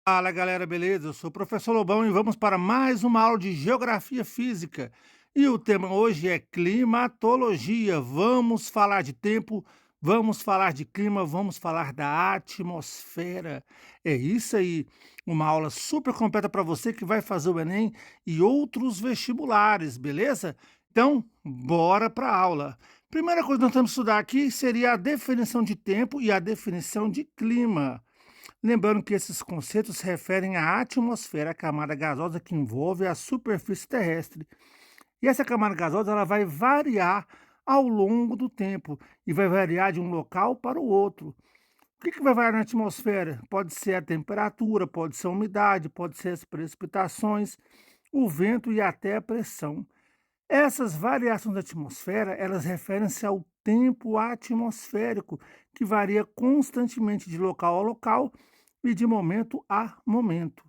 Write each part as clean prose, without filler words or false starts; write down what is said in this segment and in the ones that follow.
Fala galera, beleza? Eu sou o professor Lobão e vamos para mais uma aula de Geografia Física. E o tema hoje é climatologia. Vamos falar de tempo, vamos falar de clima, vamos falar da atmosfera. É isso aí, uma aula super completa para você que vai fazer o Enem e outros vestibulares, beleza? Então, bora para a aula. Primeira coisa que nós temos que estudar aqui seria a definição de tempo e a definição de clima. Lembrando que esses conceitos se referem à atmosfera, a camada gasosa que envolve a superfície terrestre. E essa camada gasosa ela vai variar ao longo do tempo e vai variar de um local para o outro. O que vai variar na atmosfera? Pode ser a temperatura, pode ser a umidade, pode ser as precipitações, o vento e até a pressão. Essas variações da atmosfera, elas referem-se ao tempo atmosférico, que varia constantemente de local a local e de momento a momento.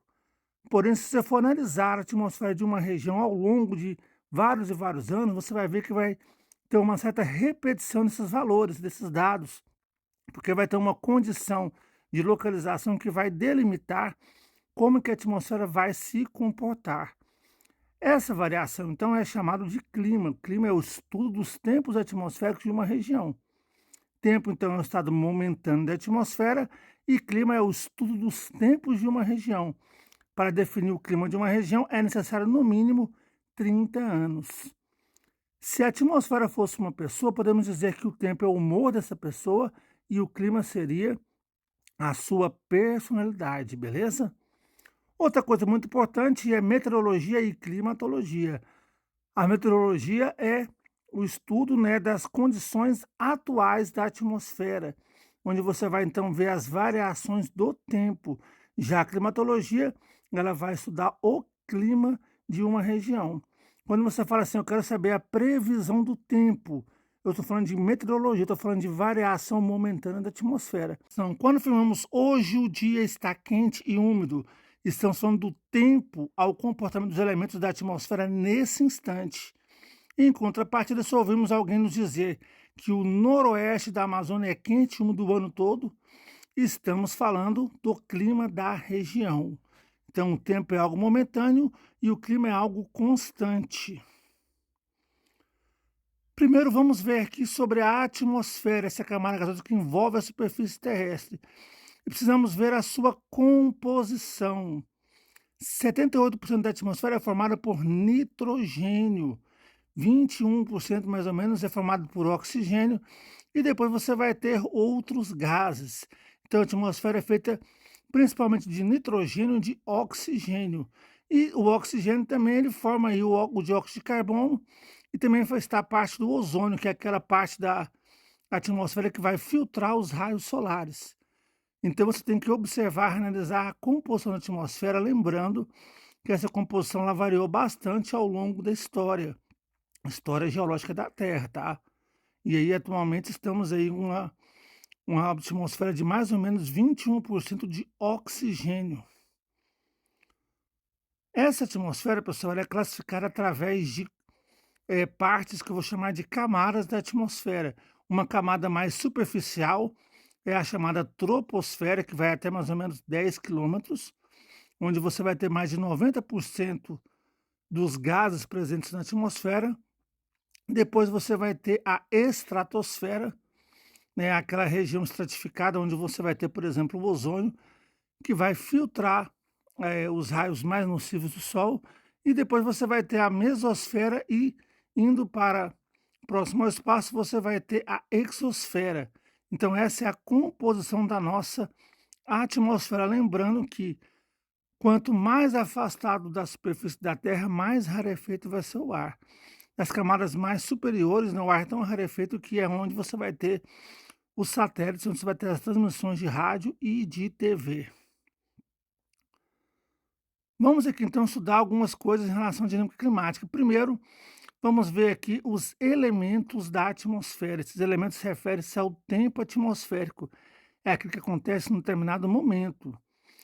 Porém, se você for analisar a atmosfera de uma região ao longo de vários e vários anos, você vai ver que vai ter uma certa repetição desses valores, desses dados, porque vai ter uma condição de localização que vai delimitar como que a atmosfera vai se comportar. Essa variação, então, é chamado de clima. Clima é o estudo dos tempos atmosféricos de uma região. Tempo, então, é o estado momentâneo da atmosfera e clima é o estudo dos tempos de uma região. Para definir o clima de uma região é necessário, no mínimo, 30 anos. Se a atmosfera fosse uma pessoa, podemos dizer que o tempo é o humor dessa pessoa e o clima seria a sua personalidade, beleza? Outra coisa muito importante é meteorologia e climatologia. A meteorologia é o estudo, né, das condições atuais da atmosfera, onde você vai então ver as variações do tempo. Já a climatologia, ela vai estudar o clima de uma região. Quando você fala assim, eu quero saber a previsão do tempo, eu estou falando de meteorologia, estou falando de variação momentânea da atmosfera. Então, quando afirmamos hoje o dia está quente e úmido, estamos falando do tempo ao comportamento dos elementos da atmosfera nesse instante. Em contrapartida, se ouvimos alguém nos dizer que o noroeste da Amazônia é quente e úmido o ano todo, estamos falando do clima da região. Então, o tempo é algo momentâneo e o clima é algo constante. Primeiro, vamos ver aqui sobre a atmosfera, essa camada gasosa que envolve a superfície terrestre. E precisamos ver a sua composição. 78% da atmosfera é formada por nitrogênio, 21% mais ou menos é formado por oxigênio, e depois você vai ter outros gases. Então a atmosfera é feita principalmente de nitrogênio e de oxigênio. E o oxigênio também ele forma aí o dióxido de carbono e também faz estar parte do ozônio, que é aquela parte da atmosfera que vai filtrar os raios solares. Então você tem que observar, analisar a composição da atmosfera, lembrando que essa composição ela variou bastante ao longo da história geológica da Terra, tá? E aí atualmente estamos aí com uma atmosfera de mais ou menos 21% de oxigênio. Essa atmosfera, pessoal, ela é classificada através de partes que eu vou chamar de camadas da atmosfera. Uma camada mais superficial é a chamada troposfera, que vai até mais ou menos 10 quilômetros, onde você vai ter mais de 90% dos gases presentes na atmosfera. Depois você vai ter a estratosfera, né, aquela região estratificada onde você vai ter, por exemplo, o ozônio, que vai filtrar os raios mais nocivos do Sol. E depois você vai ter a mesosfera e indo para próximo ao espaço, você vai ter a exosfera. Então essa é a composição da nossa atmosfera. Lembrando que quanto mais afastado da superfície da Terra, mais rarefeito vai ser o ar. Nas camadas mais superiores, né, o ar é tão rarefeito que é onde você vai ter os satélites, onde você vai ter as transmissões de rádio e de TV. Vamos aqui então estudar algumas coisas em relação à dinâmica climática. Primeiro, vamos ver aqui os elementos da atmosfera. Esses elementos referem-se ao tempo atmosférico. É aquilo que acontece em um determinado momento.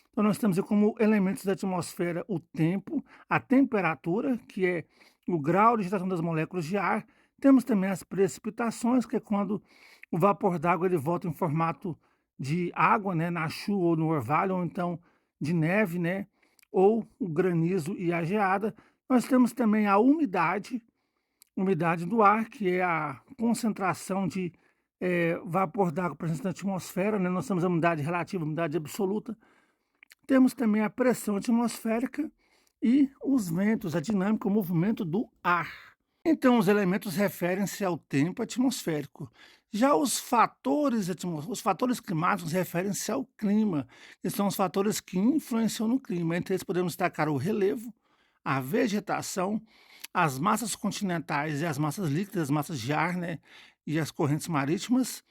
Então, nós temos aí como elementos da atmosfera o tempo, a temperatura, que é o grau de agitação das moléculas de ar. Temos também as precipitações, que é quando o vapor d'água ele volta em formato de água, né, na chuva ou no orvalho, ou então de neve, né, ou o granizo e a geada. Nós temos também a umidade do ar, que é a concentração de vapor d'água presente na atmosfera, né? Nós temos a umidade relativa, a umidade absoluta. Temos também a pressão atmosférica e os ventos, a dinâmica, o movimento do ar. Então, os elementos referem-se ao tempo atmosférico. Já os fatores climáticos referem-se ao clima, que são os fatores que influenciam no clima. Entre eles podemos destacar o relevo, a vegetação, as massas continentais e as massas líquidas, as massas de ar, né, e as correntes marítimas.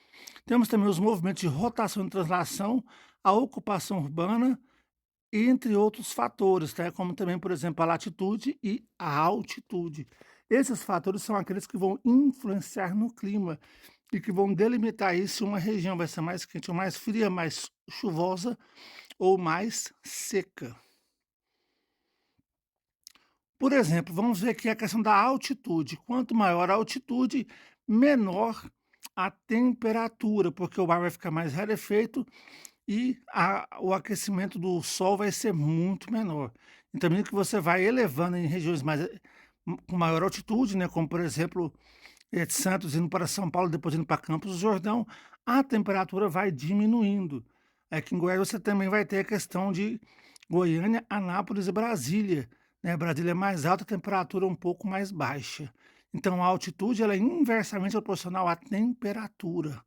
Temos também os movimentos de rotação e translação, a ocupação urbana, entre outros fatores, tá? Como também, por exemplo, a latitude e a altitude. Esses fatores são aqueles que vão influenciar no clima e que vão delimitar aí se uma região vai ser mais quente ou mais fria, mais chuvosa ou mais seca. Por exemplo, vamos ver aqui a questão da altitude. Quanto maior a altitude, menor a temperatura, porque o ar vai ficar mais rarefeito e o aquecimento do sol vai ser muito menor. Então, à medida que você vai elevando em regiões com maior altitude, né, como por exemplo, de Santos indo para São Paulo, depois indo para Campos do Jordão, a temperatura vai diminuindo. Aqui em Goiás você também vai ter a questão de Goiânia, Anápolis e Brasília, né? Brasília é mais alta, a temperatura um pouco mais baixa. Então a altitude ela é inversamente proporcional à temperatura.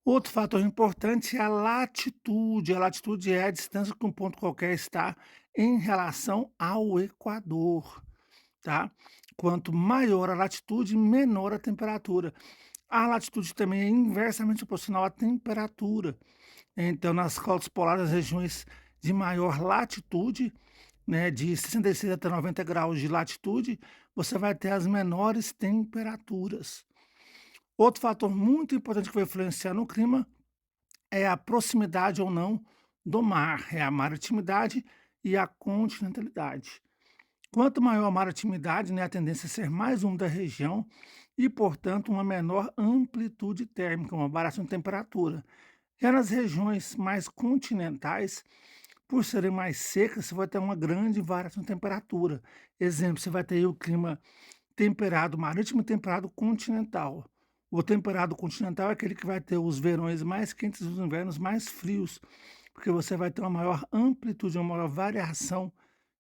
Outro fator importante é a latitude. A latitude é a distância que um ponto qualquer está em relação ao Equador, tá? Quanto maior a latitude, menor a temperatura. A latitude também é inversamente proporcional à temperatura. Então, nas cotas polares, as regiões de maior latitude, né, de 66 até 90 graus de latitude, você vai ter as menores temperaturas. Outro fator muito importante que vai influenciar no clima é a proximidade ou não do mar, é a maritimidade e a continentalidade. Quanto maior a maritimidade, né, a tendência é ser mais úmida a região e, portanto, uma menor amplitude térmica, uma variação de temperatura. Já nas regiões mais continentais, por serem mais secas, você vai ter uma grande variação de temperatura. Exemplo, você vai ter aí o clima temperado marítimo e temperado continental. O temperado continental é aquele que vai ter os verões mais quentes e os invernos mais frios, porque você vai ter uma maior amplitude, uma maior variação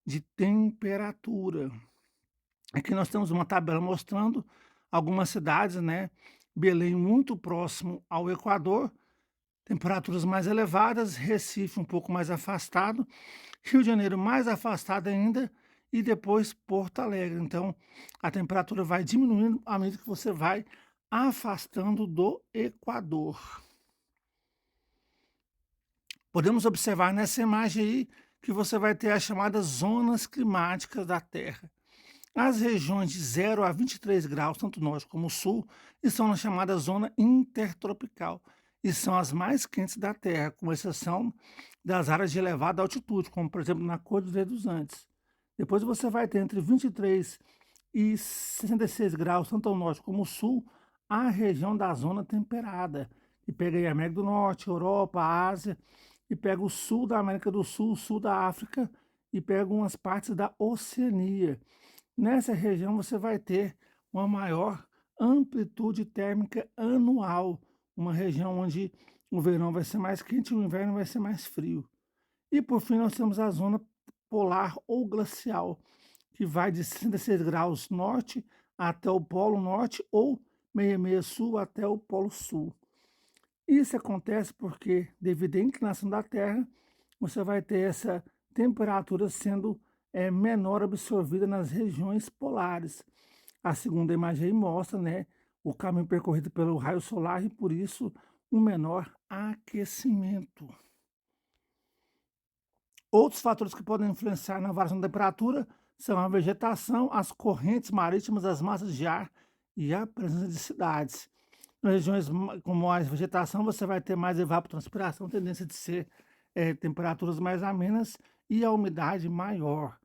de temperatura. Aqui nós temos uma tabela mostrando algumas cidades, né? Belém muito próximo ao Equador, temperaturas mais elevadas, Recife um pouco mais afastado, Rio de Janeiro mais afastado ainda e depois Porto Alegre. Então, a temperatura vai diminuindo à medida que você vai afastando do Equador. Podemos observar nessa imagem aí que você vai ter as chamadas zonas climáticas da Terra. As regiões de 0 a 23 graus, tanto norte como sul, estão na chamada zona intertropical e são as mais quentes da Terra, com exceção das áreas de elevada altitude, como por exemplo na Cordilheira dos Andes. Depois você vai ter entre 23 e 66 graus, tanto ao norte como ao sul, a região da zona temperada, que pega aí a América do Norte, Europa, Ásia, e pega o sul da América do Sul, o sul da África e pega algumas partes da Oceania. Nessa região você vai ter uma maior amplitude térmica anual, uma região onde o verão vai ser mais quente e o inverno vai ser mais frio. E por fim nós temos a zona polar ou glacial, que vai de 66 graus norte até o polo norte ou 66 sul até o polo sul. Isso acontece porque, devido à inclinação da Terra, você vai ter essa temperatura sendo menor absorvida nas regiões polares. A segunda imagem aí mostra, né, o caminho percorrido pelo raio solar e, por isso, um menor aquecimento. Outros fatores que podem influenciar na variação da temperatura são a vegetação, as correntes marítimas, as massas de ar e a presença de cidades. Nas regiões com mais vegetação, você vai ter mais evapotranspiração, tendência de ser temperaturas mais amenas e a umidade maior.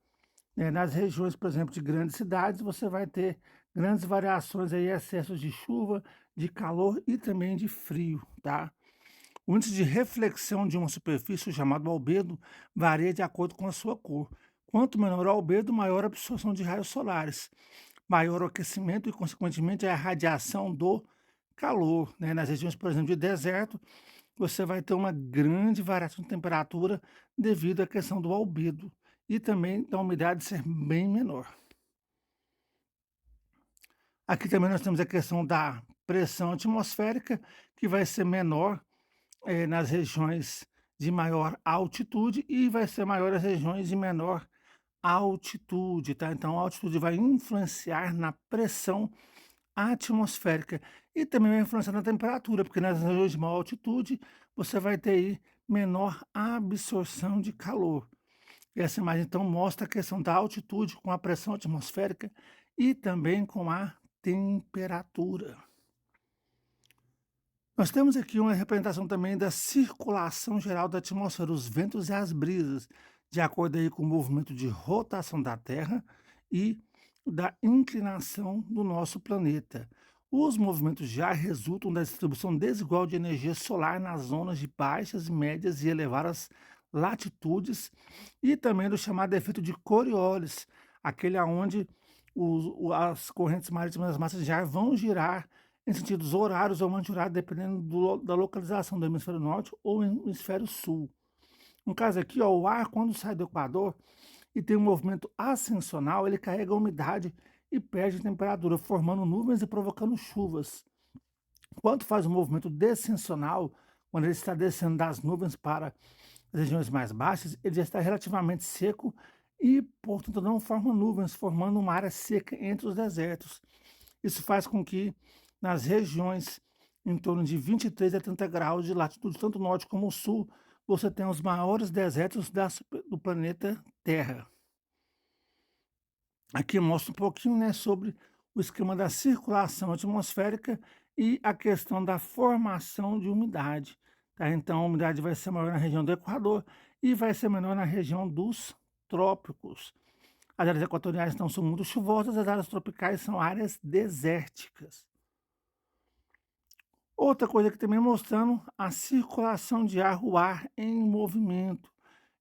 Nas regiões, por exemplo, de grandes cidades, você vai ter grandes variações aí, excessos de chuva, de calor e também de frio, tá? O índice de reflexão de uma superfície, chamado albedo, varia de acordo com a sua cor. Quanto menor o albedo, maior a absorção de raios solares, maior o aquecimento e, consequentemente, a radiação do calor, né? Nas regiões, por exemplo, de deserto, você vai ter uma grande variação de temperatura devido à questão do albedo e também da umidade ser bem menor. Aqui também nós temos a questão da pressão atmosférica, que vai ser menor, nas regiões de maior altitude e vai ser maior nas regiões de menor altitude, tá? Então a altitude vai influenciar na pressão atmosférica e também vai influenciar na temperatura, porque nas regiões de maior altitude você vai ter aí menor absorção de calor. E essa imagem então mostra a questão da altitude com a pressão atmosférica e também com a temperatura. Nós temos aqui uma representação também da circulação geral da atmosfera, os ventos e as brisas, de acordo aí com o movimento de rotação da Terra e da inclinação do nosso planeta. Os movimentos de ar resultam da distribuição desigual de energia solar nas zonas de baixas, médias e elevadas latitudes e também do chamado efeito de Coriolis, aquele aonde as correntes marítimas das massas de ar vão girar em sentidos horários ou anti-horário, dependendo da localização do hemisfério norte ou hemisfério sul. No caso aqui, ó, o ar, quando sai do Equador e tem um movimento ascensional, ele carrega a umidade e perde temperatura, formando nuvens e provocando chuvas. Quando faz o movimento descensional, quando ele está descendo das nuvens para as regiões mais baixas, ele já está relativamente seco e, portanto, não forma nuvens, formando uma área seca entre os desertos. Isso faz com que nas regiões em torno de 23 a 30 graus de latitude, tanto norte como sul, você tem os maiores desertos do planeta Terra. Aqui mostra um pouquinho, né, sobre o esquema da circulação atmosférica e a questão da formação de umidade. Tá? Então, a umidade vai ser maior na região do Equador e vai ser menor na região dos trópicos. As áreas equatoriais então são muito chuvosas, as áreas tropicais são áreas desérticas. Outra coisa que também mostrando a circulação de ar, o ar em movimento.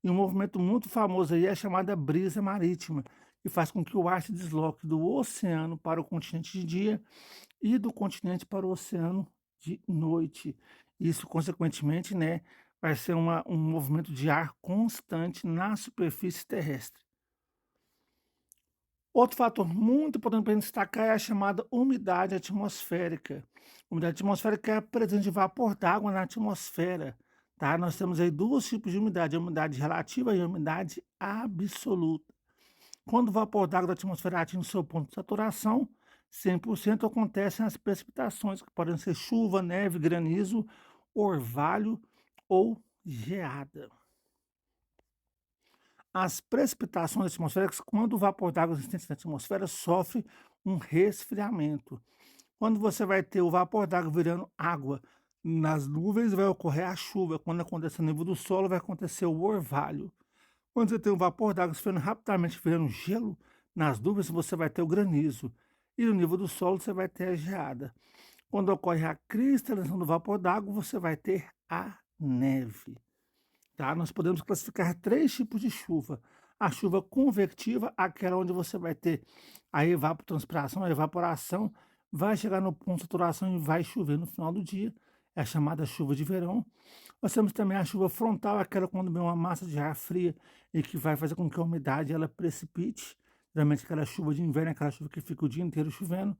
E um movimento muito famoso aí é a chamada brisa marítima, que faz com que o ar se desloque do oceano para o continente de dia e do continente para o oceano de noite. Isso, consequentemente, né, vai ser um movimento de ar constante na superfície terrestre. Outro fator muito importante para a gente destacar é a chamada umidade atmosférica. Umidade atmosférica é a presença de vapor d'água na atmosfera. Tá? Nós temos aí dois tipos de umidade, a umidade relativa e a umidade absoluta. Quando o vapor d'água da atmosfera atinge o seu ponto de saturação, 100% acontecem as precipitações, que podem ser chuva, neve, granizo, orvalho ou geada. As precipitações atmosféricas, quando o vapor d'água existente na atmosfera sofre um resfriamento. Quando você vai ter o vapor d'água virando água nas nuvens, vai ocorrer a chuva. Quando acontecer no nível do solo, vai acontecer o orvalho. Quando você tem o vapor d'água esfriando rapidamente, virando gelo nas nuvens, você vai ter o granizo. E no nível do solo, você vai ter a geada. Quando ocorre a cristalização do vapor d'água, você vai ter a neve. Tá? Nós podemos classificar três tipos de chuva. A chuva convectiva, aquela onde você vai ter a evapotranspiração, a evaporação, vai chegar no ponto de saturação e vai chover no final do dia. É a chamada chuva de verão. Nós temos também a chuva frontal, aquela quando vem uma massa de ar fria e que vai fazer com que a umidade ela precipite. Geralmente aquela chuva de inverno, aquela chuva que fica o dia inteiro chovendo.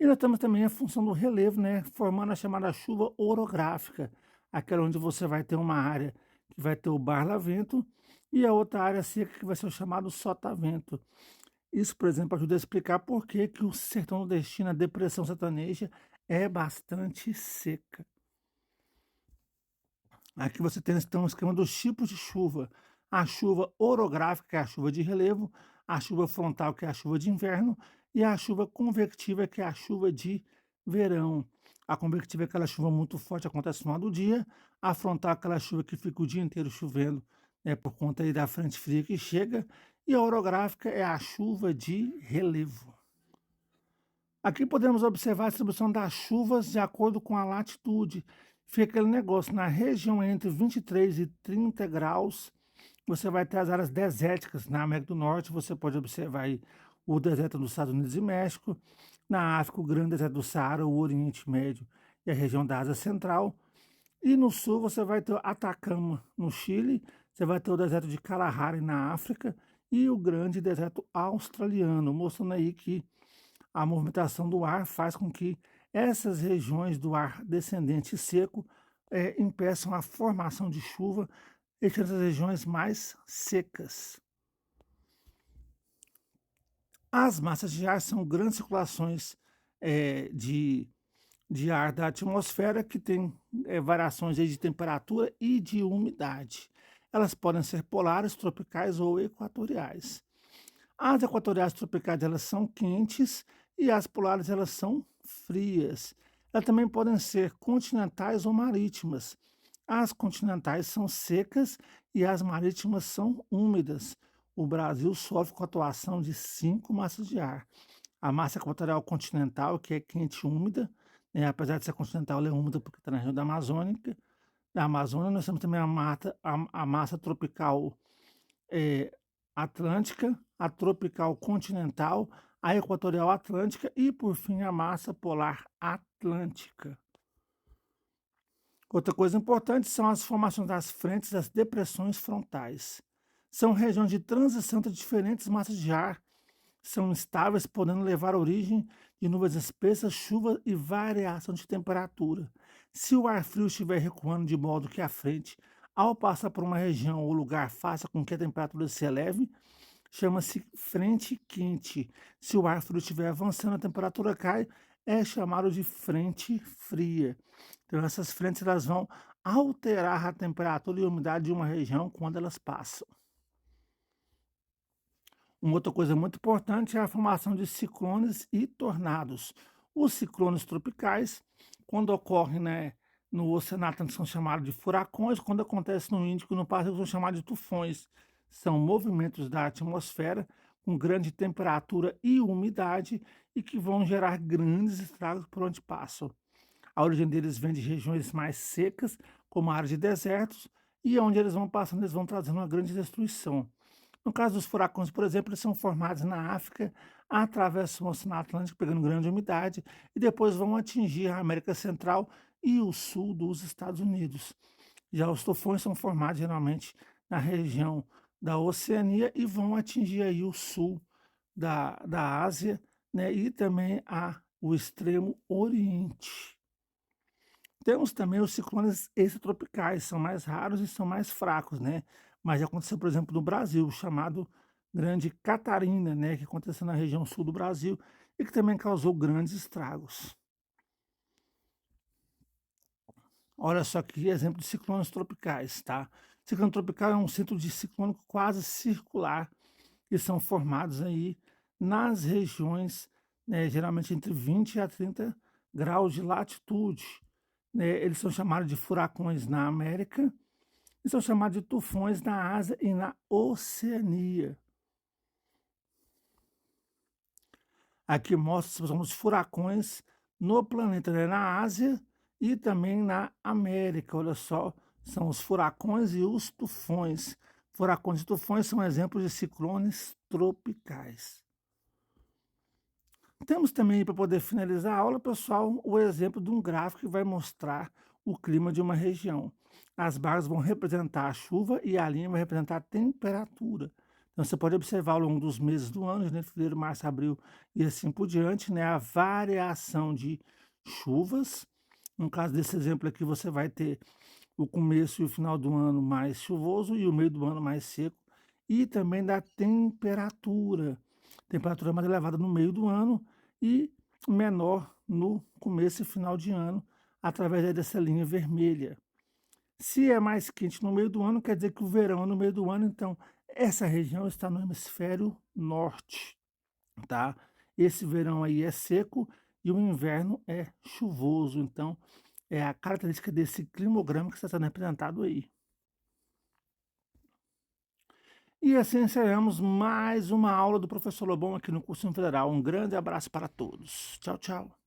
E nós temos também a função do relevo, né? Formando a chamada chuva orográfica, aquela onde você vai ter uma área que vai ter o barlavento e a outra área seca que vai ser o chamado sotavento. Isso, por exemplo, ajuda a explicar por que o sertão nordestino, a depressão sertaneja, é bastante seca. Aqui você tem então um esquema dos tipos de chuva. A chuva orográfica, que é a chuva de relevo, a chuva frontal, que é a chuva de inverno, e a chuva convectiva, que é a chuva de verão. A convectiva é aquela chuva muito forte, acontece no final do dia. A frontal é aquela chuva que fica o dia inteiro chovendo, né, por conta aí da frente fria que chega. E a orográfica é a chuva de relevo. Aqui podemos observar a distribuição das chuvas de acordo com a latitude. Fica aquele negócio, na região entre 23 e 30 graus, você vai ter as áreas desérticas. Na América do Norte, você pode observar aí o deserto dos Estados Unidos e México. Na África, o grande deserto do Saara, o Oriente Médio e a região da Ásia Central. E no sul você vai ter o Atacama, no Chile, você vai ter o deserto de Kalahari, na África, e o grande deserto australiano, mostrando aí que a movimentação do ar faz com que essas regiões do ar descendente e seco impeçam a formação de chuva, deixando as regiões mais secas. As massas de ar são grandes circulações de ar da atmosfera que tem variações aí de temperatura e de umidade. Elas podem ser polares, tropicais ou equatoriais. As equatoriais tropicais elas são quentes e as polares elas são frias. Elas também podem ser continentais ou marítimas. As continentais são secas e as marítimas são úmidas. O Brasil sofre com a atuação de 5 massas de ar. A massa equatorial continental, que é quente e úmida, né, apesar de ser continental, ela é úmida porque está na região da Amazônia. Nós temos também a massa tropical eh, atlântica, a tropical continental, a equatorial atlântica e, por fim, a massa polar atlântica. Outra coisa importante são as formações das frentes das depressões frontais. São regiões de transição entre diferentes massas de ar, são instáveis, podendo levar à origem de nuvens espessas, chuva e variação de temperatura. Se o ar frio estiver recuando de modo que a frente, ao passar por uma região ou lugar, faça com que a temperatura se eleve, chama-se frente quente. Se o ar frio estiver avançando, a temperatura cai, é chamado de frente fria. Então, essas frentes elas vão alterar a temperatura e a umidade de uma região quando elas passam. Uma outra coisa muito importante é a formação de ciclones e tornados. Os ciclones tropicais, quando ocorrem, né, no Oceano Atlântico, são chamados de furacões, quando acontece no Índico e no Pacífico, são chamados de tufões. São movimentos da atmosfera com grande temperatura e umidade e que vão gerar grandes estragos por onde passam. A origem deles vem de regiões mais secas, como a área de desertos, e onde eles vão passando, eles vão trazendo uma grande destruição. No caso dos furacões, por exemplo, eles são formados na África, atravessam o Oceano Atlântico, pegando grande umidade, e depois vão atingir a América Central e o sul dos Estados Unidos. Já os tufões são formados geralmente na região da Oceania e vão atingir aí o sul da Ásia, né, e também o extremo Oriente. Temos também os ciclones extratropicais, são mais raros e são mais fracos, né? Mas já aconteceu, por exemplo, no Brasil, o chamado Grande Catarina, né? Que aconteceu na região sul do Brasil e que também causou grandes estragos. Olha só que exemplo de ciclones tropicais, tá? Ciclone tropical é um centro de ciclone quase circular que são formados aí nas regiões, né, geralmente entre 20 a 30 graus de latitude, né? Eles são chamados de furacões na América e são chamados de tufões na Ásia e na Oceania. Aqui mostra os furacões no planeta, né? Na Ásia e também na América. Olha só, são os furacões e os tufões. Furacões e tufões são exemplos de ciclones tropicais. Temos também, para poder finalizar a aula, pessoal, o exemplo de um gráfico que vai mostrar o clima de uma região. As barras vão representar a chuva e a linha vai representar a temperatura. Então, você pode observar ao longo dos meses do ano, janeiro, fevereiro, março, abril e assim por diante, né, a variação de chuvas. No caso desse exemplo aqui, você vai ter o começo e o final do ano mais chuvoso e o meio do ano mais seco. E também da temperatura. Temperatura mais elevada no meio do ano e menor no começo e final de ano, através aí dessa linha vermelha. Se é mais quente no meio do ano, quer dizer que o verão é no meio do ano, então essa região está no hemisfério norte, tá? Esse verão aí é seco e o inverno é chuvoso, então é a característica desse climograma que está sendo representado aí. E assim encerramos mais uma aula do professor Lobão aqui no Cursinho Federal. Um grande abraço para todos. Tchau, tchau.